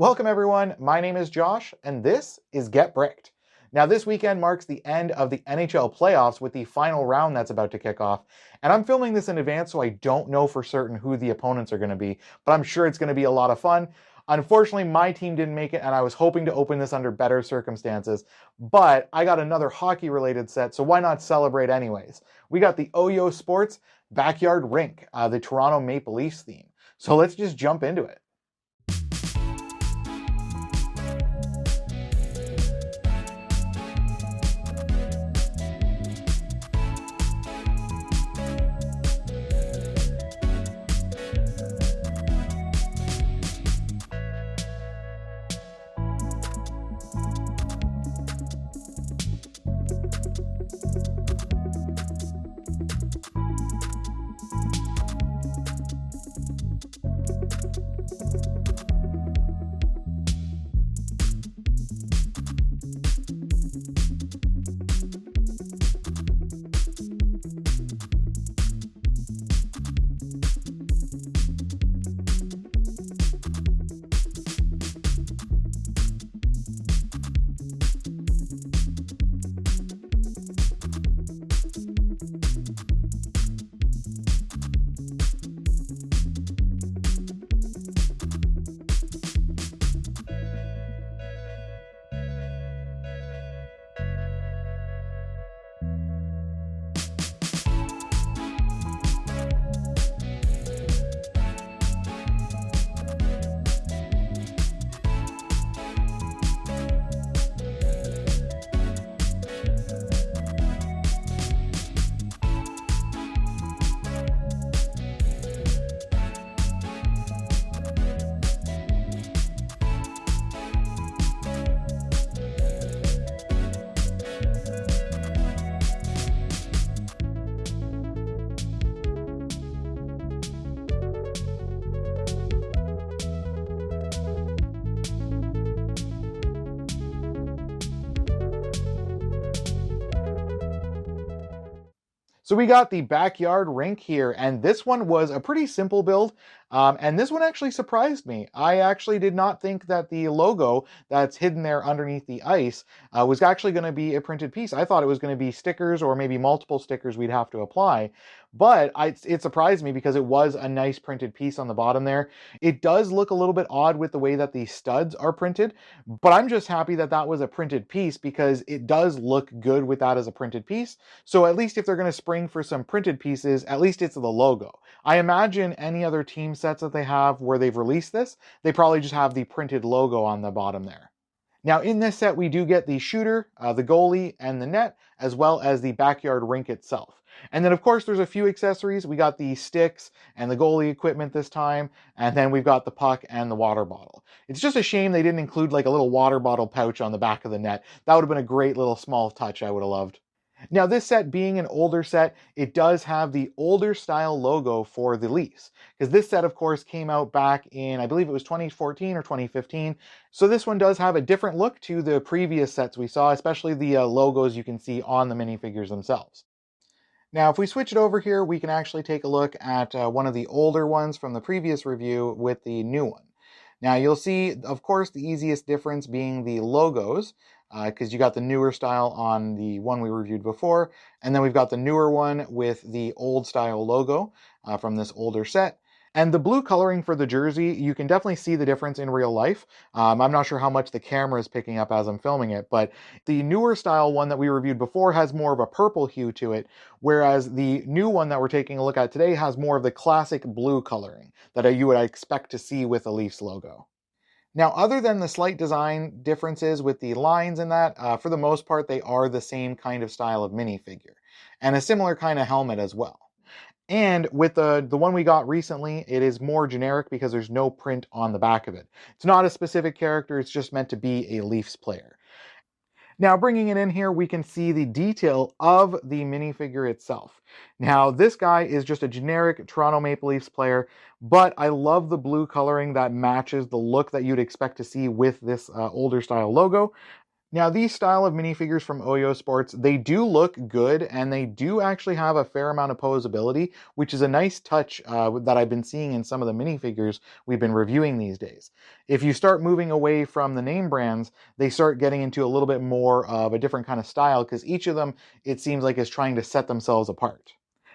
Welcome everyone, my name is Josh, and this is Get Bricked. Now this weekend marks the end of the NHL playoffs with the final round that's about to kick off, and I'm filming this in advance so I don't know for certain who the opponents are going to be, but I'm sure it's going to be a lot of fun. Unfortunately, my team didn't make it, and I was hoping to open this under better circumstances, but I got another hockey-related set, so why not celebrate anyways? We got the Oyo Sports Backyard Rink, the Toronto Maple Leafs theme. So let's just jump into it. So we got the Backyard Rink here, and this one was a pretty simple build, and this one actually surprised me. I actually did not think that the logo that's hidden there underneath the ice was actually going to be a printed piece. I thought it was going to be stickers or maybe multiple stickers we'd have to apply, but it surprised me because it was a nice printed piece on the bottom there. It does look a little bit odd with the way that the studs are printed, but I'm just happy that that was a printed piece because it does look good with that as a printed piece. So at least if they're going to spring for some printed pieces, at least it's the logo. I imagine any other team sets that they have where they've released this, they probably just have the printed logo on the bottom there. Now in this set, we do get the shooter, the goalie, and the net, as well as the backyard rink itself. And then of course there's a few accessories. We got the sticks and the goalie equipment this time, and then we've got the puck and the water bottle. It's just a shame they didn't include like a little water bottle pouch on the back of the net. That would have been a great little small touch I would have loved. Now this set being an older set, it does have the older style logo for the Leafs, because this set of course came out back in, I believe it was 2014 or 2015. So this one does have a different look to the previous sets we saw, especially the logos you can see on the minifigures themselves. Now if we switch it over here, we can actually take a look at one of the older ones from the previous review with the new one. Now you'll see, of course, the easiest difference being the logos, because you got the newer style on the one we reviewed before, and then we've got the newer one with the old style logo from this older set. And the blue coloring for the jersey, you can definitely see the difference in real life. I'm not sure how much the camera is picking up as I'm filming it, but the newer style one that we reviewed before has more of a purple hue to it, whereas the new one that we're taking a look at today has more of the classic blue coloring that you would expect to see with the Leafs logo. Now, other than the slight design differences with the lines in that, for the most part, they are the same kind of style of minifigure, and a similar kind of helmet as well. And with the one we got recently, it is more generic because there's no print on the back of it. It's not a specific character, it's just meant to be a Leafs player. Now, bringing it in here, we can see the detail of the minifigure itself. Now, this guy is just a generic Toronto Maple Leafs player, but I love the blue coloring that matches the look that you'd expect to see with this older style logo. Now, these style of minifigures from Oyo Sports, they do look good, and they do actually have a fair amount of posability, which is a nice touch that I've been seeing in some of the minifigures we've been reviewing these days. If you start moving away from the name brands, they start getting into a little bit more of a different kind of style, because each of them, it seems like, is trying to set themselves apart.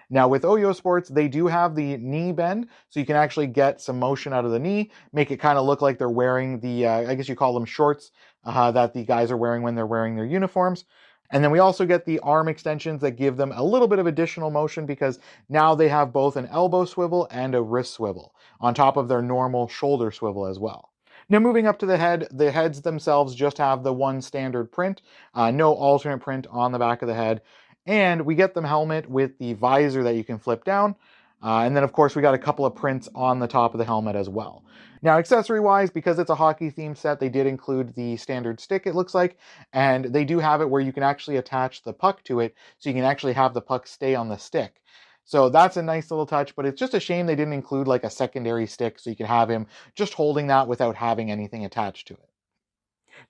Now with Oyo Sports, they do have the knee bend, so you can actually get some motion out of the knee, make it kind of look like they're wearing the, I guess you call them shorts, that the guys are wearing when they're wearing their uniforms. And then we also get the arm extensions that give them a little bit of additional motion, because now they have both an elbow swivel and a wrist swivel on top of their normal shoulder swivel as well. Now moving up to the heads themselves just have the one standard print, no alternate print on the back of the head. And we get the helmet with the visor that you can flip down. And then of course we got a couple of prints on the top of the helmet as well. Now, accessory-wise, because it's a hockey-themed set, they did include the standard stick, it looks like, and they do have it where you can actually attach the puck to it, so you can actually have the puck stay on the stick. So that's a nice little touch, but it's just a shame they didn't include like a secondary stick, so you can have him just holding that without having anything attached to it.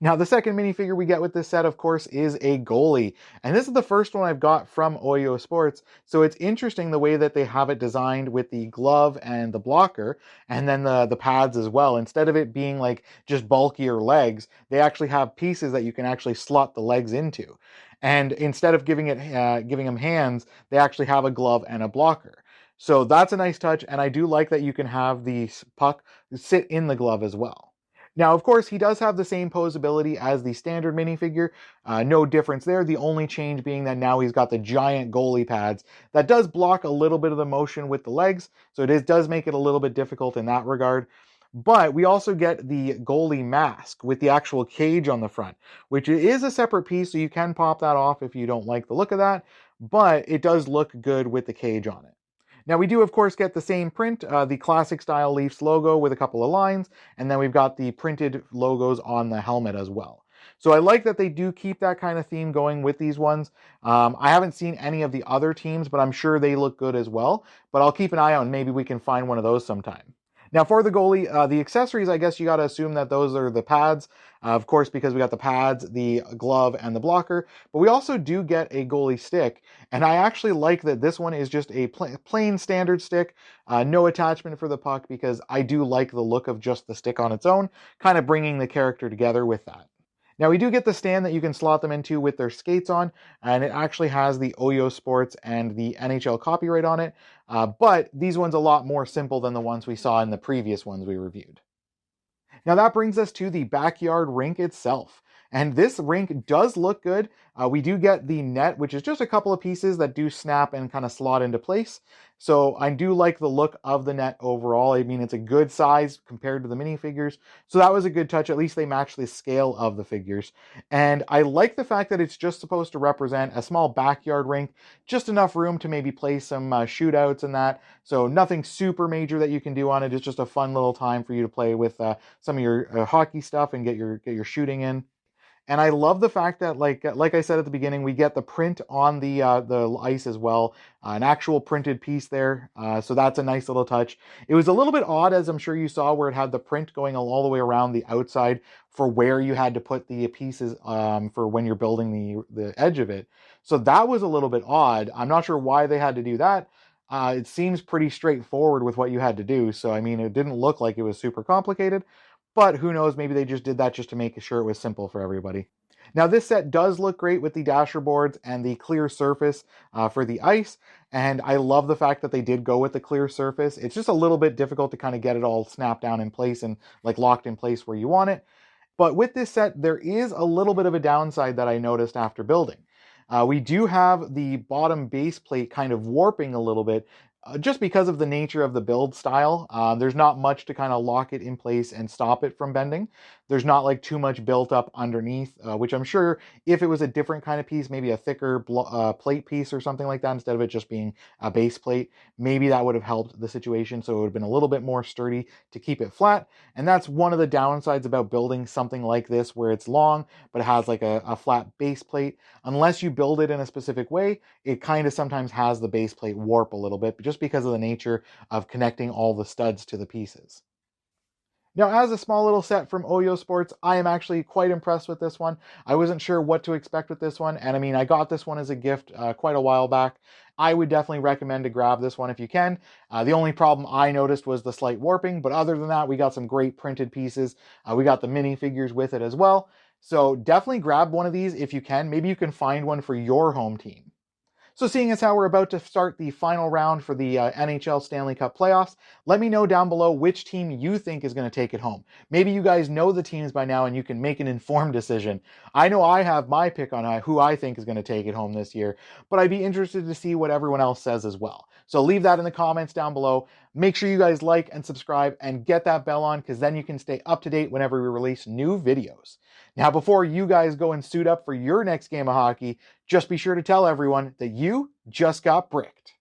Now, the second minifigure we get with this set, of course, is a goalie. And this is the first one I've got from Oyo Sports. So it's interesting the way that they have it designed with the glove and the blocker, and then the pads as well. Instead of it being like just bulkier legs, they actually have pieces that you can actually slot the legs into. And instead of giving them hands, they actually have a glove and a blocker. So that's a nice touch, and I do like that you can have the puck sit in the glove as well. Now, of course, he does have the same posability as the standard minifigure. No difference there. The only change being that now he's got the giant goalie pads. That does block a little bit of the motion with the legs, so does make it a little bit difficult in that regard. But we also get the goalie mask with the actual cage on the front, which is a separate piece, so you can pop that off if you don't like the look of that, but it does look good with the cage on it. Now we do of course get the same print, the classic style Leafs logo with a couple of lines, and then we've got the printed logos on the helmet as well. So I like that they do keep that kind of theme going with these ones. I haven't seen any of the other teams, but I'm sure they look good as well. But I'll keep an eye on, maybe we can find one of those sometime. Now for the goalie, the accessories, I guess you got to assume that those are the pads, of course, because we got the pads, the glove, and the blocker. But we also do get a goalie stick, and I actually like that this one is just a plain standard stick, no attachment for the puck, because I do like the look of just the stick on its own, kind of bringing the character together with that. Now we do get the stand that you can slot them into with their skates on, and it actually has the Oyo Sports and the NHL copyright on it, but these ones a lot more simple than the ones we saw in the previous ones we reviewed. Now that brings us to the Backyard Rink itself. And this rink does look good. We do get the net, which is just a couple of pieces that do snap and kind of slot into place. So I do like the look of the net overall. I mean, it's a good size compared to the minifigures. So that was a good touch. At least they match the scale of the figures. And I like the fact that it's just supposed to represent a small backyard rink, just enough room to maybe play some shootouts and that. So nothing super major that you can do on it. It's just a fun little time for you to play with some of your hockey stuff and get your shooting in. And I love the fact that, like I said at the beginning, we get the print on the ice as well, an actual printed piece there. So that's a nice little touch. It was a little bit odd, as I'm sure you saw, where it had the print going all the way around the outside for where you had to put the pieces for when you're building the edge of it. So that was a little bit odd. I'm not sure why they had to do that. It seems pretty straightforward with what you had to do. So I mean, it didn't look like it was super complicated. But who knows, maybe they just did that just to make sure it was simple for everybody. Now this set does look great with the dasher boards and the clear surface for the ice. And I love the fact that they did go with the clear surface. It's just a little bit difficult to kind of get it all snapped down in place and like locked in place where you want it. But with this set, there is a little bit of a downside that I noticed after building. We do have the bottom base plate kind of warping a little bit, just because of the nature of the build style. There's not much to kind of lock it in place and stop it from bending. There's not like too much built up underneath, which I'm sure if it was a different kind of piece, maybe a thicker plate piece or something like that, instead of it just being a base plate, maybe that would have helped the situation. So it would have been a little bit more sturdy to keep it flat. And that's one of the downsides about building something like this, where it's long, but it has like a flat base plate. Unless you build it in a specific way, it kind of sometimes has the base plate warp a little bit, just because of the nature of connecting all the studs to the pieces. Now, as a small little set from Oyo Sports, I am actually quite impressed with this one. I wasn't sure what to expect with this one, and I mean, I got this one as a gift quite a while back. I would definitely recommend to grab this one if you can. The only problem I noticed was the slight warping, but other than that, we got some great printed pieces. We got the minifigures with it as well. So definitely grab one of these if you can. Maybe you can find one for your home team. So seeing as how we're about to start the final round for the NHL Stanley Cup playoffs, let me know down below which team you think is going to take it home. Maybe you guys know the teams by now and you can make an informed decision. I know I have my pick on who I think is going to take it home this year, but I'd be interested to see what everyone else says as well. So leave that in the comments down below. Make sure you guys like and subscribe and get that bell on, because then you can stay up to date whenever we release new videos. Now, before you guys go and suit up for your next game of hockey, just be sure to tell everyone that you just got bricked.